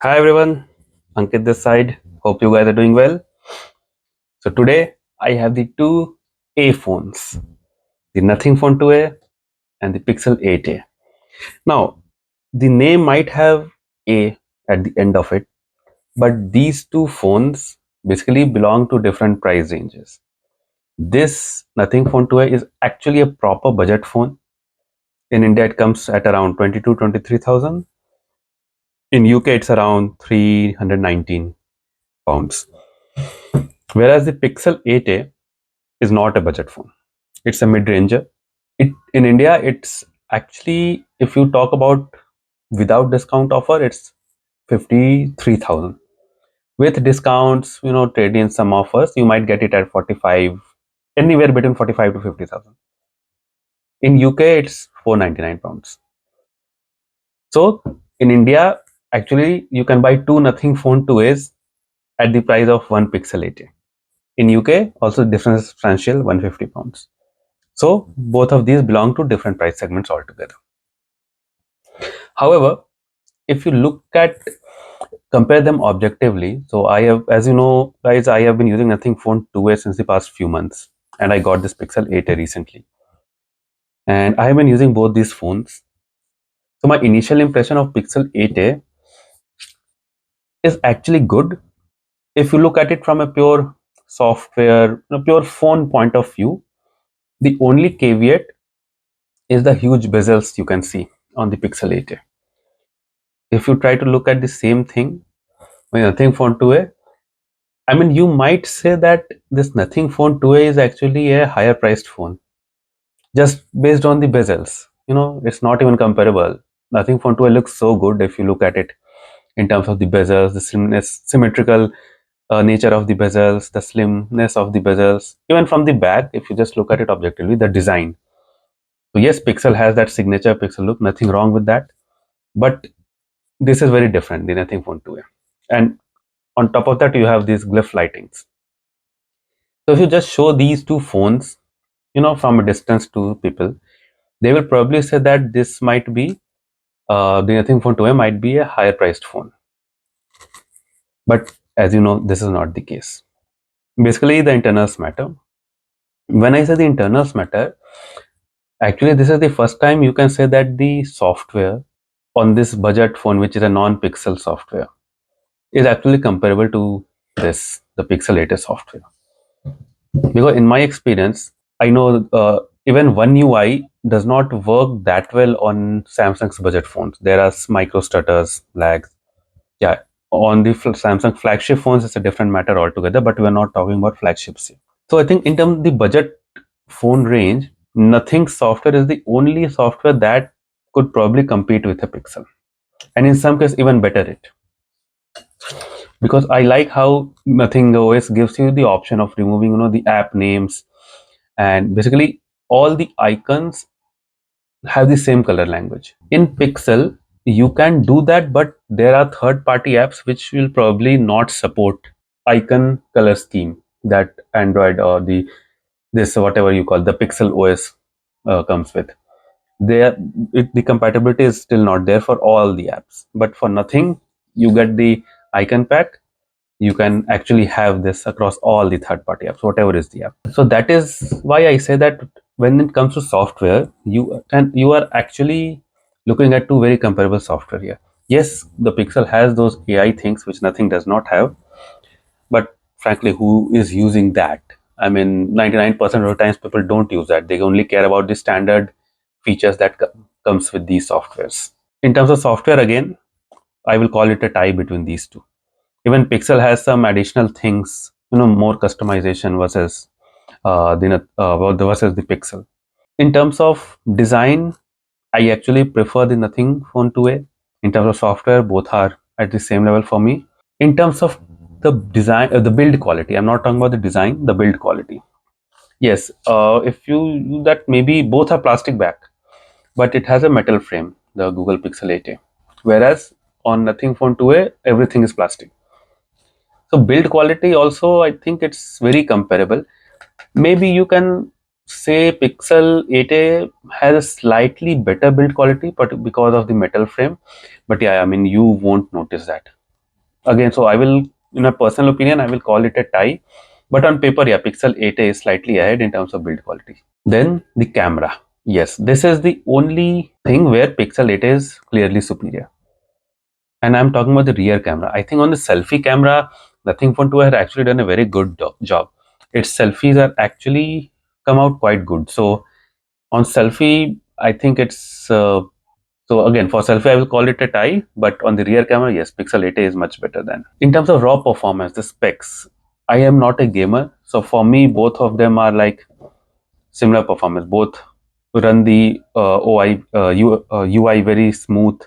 Hi everyone, Ankit this side. Hope you guys are doing well. So today I have the two A phones, the Nothing Phone 2A and the Pixel 8A. Now, the name might have A at the end of it, but these two phones basically belong to different price ranges. This Nothing Phone 2A is actually a proper budget phone. In India, it comes at around 20 to 23,000. In UK, it's around 319 pounds. Whereas the Pixel 8A is not a budget phone. It's a mid-ranger. It in India, it's actually, if you talk about without discount offer, it's 53,000. With discounts, trade in some offers, you might get it at 45, anywhere between 45 to 50,000. In UK, it's 499 pounds. So in India, actually, you can buy two Nothing Phone 2As at the price of one Pixel 8A. In UK, also difference is substantial, 150 pounds. So both of these belong to different price segments altogether. However, if you look at compare them objectively, so I have, as you know, guys, I have been using Nothing Phone 2A since the past few months, and I got this Pixel 8A recently, and I have been using both these phones. So my initial impression of Pixel 8A is actually good if you look at it from a pure software, pure phone point of view. The only caveat is the huge bezels you can see on the Pixel 8A. If you try to look at the same thing with Nothing Phone 2A, I mean, you might say that this Nothing Phone 2A is actually a higher priced phone just based on the bezels. It's not even comparable. Nothing Phone 2A looks so good if you look at it in terms of the bezels, the symmetrical nature of the bezels, the slimness of the bezels. Even from the back, if you just look at it objectively, the design. So yes, Pixel has that signature Pixel look, nothing wrong with that. But this is very different, the Nothing Phone 2A. And on top of that, you have these glyph lightings. So if you just show these two phones, from a distance to people, they will probably say that this might be the Nothing Phone 2A might be a higher priced phone. But as you know, this is not the case. Basically, the internals matter. When I say the internals matter, actually, this is the first time you can say that the software on this budget phone, which is a non-pixel software, is actually comparable to the Pixel 8 software. Because in my experience, I know even One UI does not work that well on Samsung's budget phones. There are micro stutters, lags. Yeah, on the Samsung flagship phones, it's a different matter altogether. But we're not talking about flagships here. So I think in terms of the budget phone range, Nothing software is the only software that could probably compete with a Pixel, and in some case even better it. Because I like how Nothing OS gives you the option of removing, the app names, and basically all the icons have the same color language. In Pixel, you can do that, but there are third-party apps which will probably not support icon color scheme that Android or this whatever you call the Pixel OS comes with. The compatibility is still not there for all the apps, but for Nothing, you get the icon pack. You can actually have this across all the third-party apps, whatever is the app. So that is why I say that when it comes to software, you are actually looking at two very comparable software here. Yes, the Pixel has those AI things which Nothing does not have, but frankly, who is using that? I mean, 99% of the times people don't use that. They only care about the standard features that comes with these softwares. In terms of software, again, I will call it a tie between these two. Even Pixel has some additional things, more customization versus the Pixel. In terms of design, I actually prefer the Nothing Phone 2A. In terms of software, both are at the same level for me. In terms of the design, the build quality, I'm not talking about the design, the build quality. Yes, if you that maybe both are plastic back, but it has a metal frame, the Google Pixel 8A. Whereas on Nothing Phone 2A, everything is plastic. So build quality also, I think it's very comparable. Maybe you can say Pixel 8A has a slightly better build quality, but because of the metal frame. But yeah, I mean, you won't notice that. Again, so I will, in a personal opinion, I will call it a tie. But on paper, yeah, Pixel 8a is slightly ahead in terms of build quality. Then the camera. Yes, this is the only thing where Pixel 8 is clearly superior. And I'm talking about the rear camera. I think on the selfie camera, Nothing Phone 2 has actually done a very good job. Its selfies are actually come out quite good. So on selfie, I think it's so again for selfie I will call it a tie, but on the rear camera, yes, Pixel 8a is much better than. In terms of raw performance, the specs, I am not a gamer, so for me both of them are like similar performance. Both run the UI very smooth.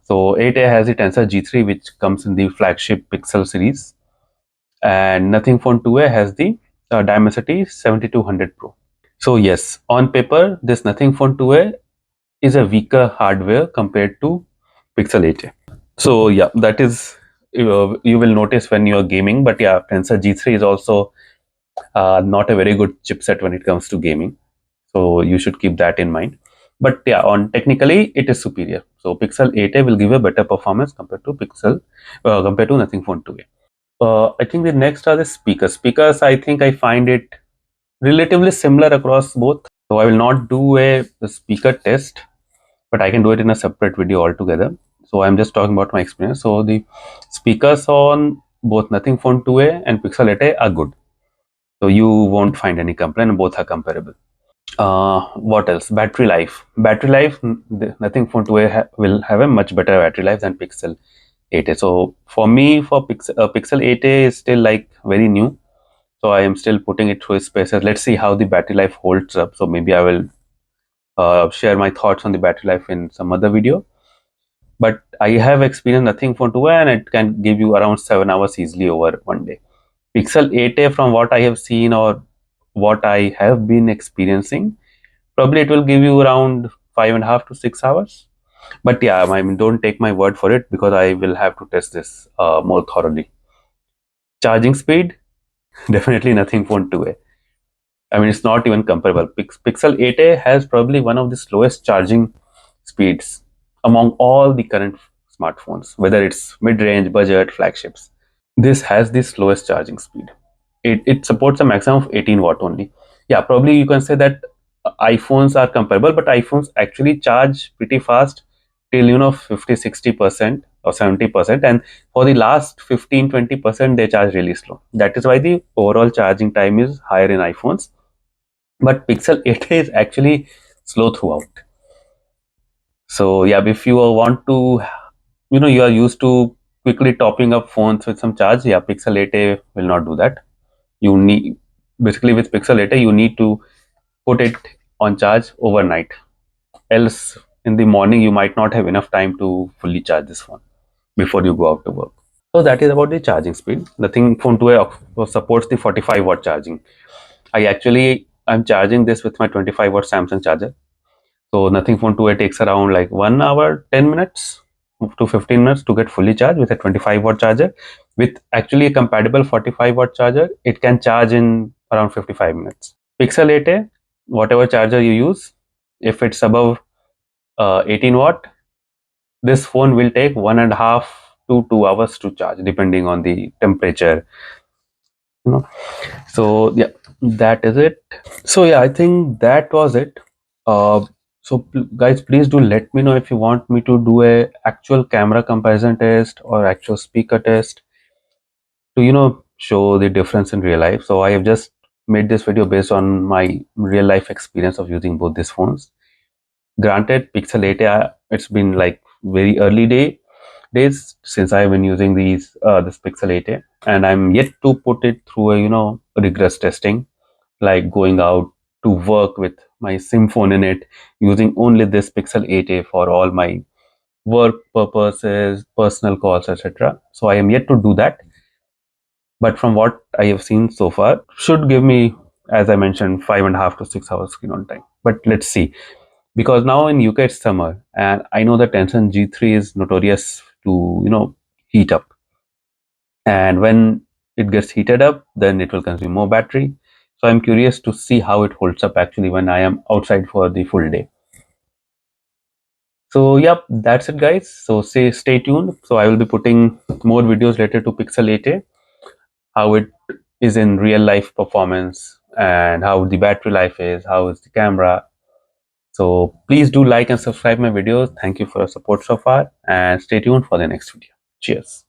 So 8a has the Tensor G3, which comes in the flagship Pixel series, and Nothing Phone 2a has the Dimensity 7200 Pro. So yes, on paper, this Nothing Phone 2a is a weaker hardware compared to Pixel 8a. So yeah, that is you will notice when you are gaming. But yeah, Tensor G3 is also not a very good chipset when it comes to gaming. So you should keep that in mind. But yeah, on technically it is superior. So Pixel 8a will give a better performance compared to Nothing Phone 2a. I think the next are the speakers. Speakers, I think I find it relatively similar across both. So I will not do a speaker test, but I can do it in a separate video altogether. So I'm just talking about my experience. So the speakers on both Nothing Phone 2a and Pixel 8a are good. So you won't find any complaint. Both are comparable. What else? Battery life. Battery life. Nothing Phone 2a will have a much better battery life than Pixel 8a. So for me, for Pixel 8a is still like very new. So I am still putting it through its paces. Let's see how the battery life holds up. So maybe I will share my thoughts on the battery life in some other video. But I have experienced Nothing Phone 2 and it can give you around 7 hours easily over one day. Pixel 8a, from what I have seen or what I have been experiencing, probably it will give you around 5.5 to 6 hours. But yeah, I mean, don't take my word for it because I will have to test this more thoroughly. Charging speed, definitely Nothing Phone 2a. I mean, it's not even comparable. Pixel 8a has probably one of the slowest charging speeds among all the current smartphones, whether it's mid-range, budget, flagships. This has the slowest charging speed. It supports a maximum of 18 watt only. Yeah, probably you can say that iPhones are comparable, but iPhones actually charge pretty fast till 50-60% or 70%, and for the last 15-20% they charge really slow. That is why the overall charging time is higher in iPhones, but Pixel 8 is actually slow throughout. So yeah, if you want to, you are used to quickly topping up phones with some charge, yeah, Pixel 8a will not do that. You need, basically with Pixel 8a, you need to put it on charge overnight. Else, in the morning, you might not have enough time to fully charge this phone before you go out to work. So that is about the charging speed. The thing Phone 2a supports the 45 watt charging. I'm charging this with my 25 watt Samsung charger. So Nothing Phone 2a takes around like 1 hour, 10 minutes to 15 minutes to get fully charged with a 25 watt charger. With actually a compatible 45 watt charger, it can charge in around 55 minutes. Pixel 8a, whatever charger you use, if it's above 18 watt, this phone will take 1.5 to 2 hours to charge, depending on the temperature. You know. So yeah, that is it. So yeah, I think that was it. Guys, please do let me know if you want me to do a actual camera comparison test or actual speaker test to show the difference in real life. So I have just made this video based on my real life experience of using both these phones. Granted, Pixel 8, it's been like very early days since I've been using this Pixel 8, and I'm yet to put it through a rigorous testing, like going out to work with my SIM phone in it, using only this Pixel 8a for all my work purposes, personal calls, etc. So I am yet to do that. But from what I have seen so far, should give me, as I mentioned, 5.5 to 6 hours screen on time. But let's see, because now in UK it's summer, and I know the Tension G3 is notorious to heat up, and when it gets heated up, then it will consume more battery. So I'm curious to see how it holds up actually when I am outside for the full day. So yep, that's it guys. So stay tuned. So I will be putting more videos related to Pixel 8a, how it is in real life performance, and how the battery life is, how is the camera. So please do like and subscribe my videos. Thank you for your support so far, and stay tuned for the next video. Cheers.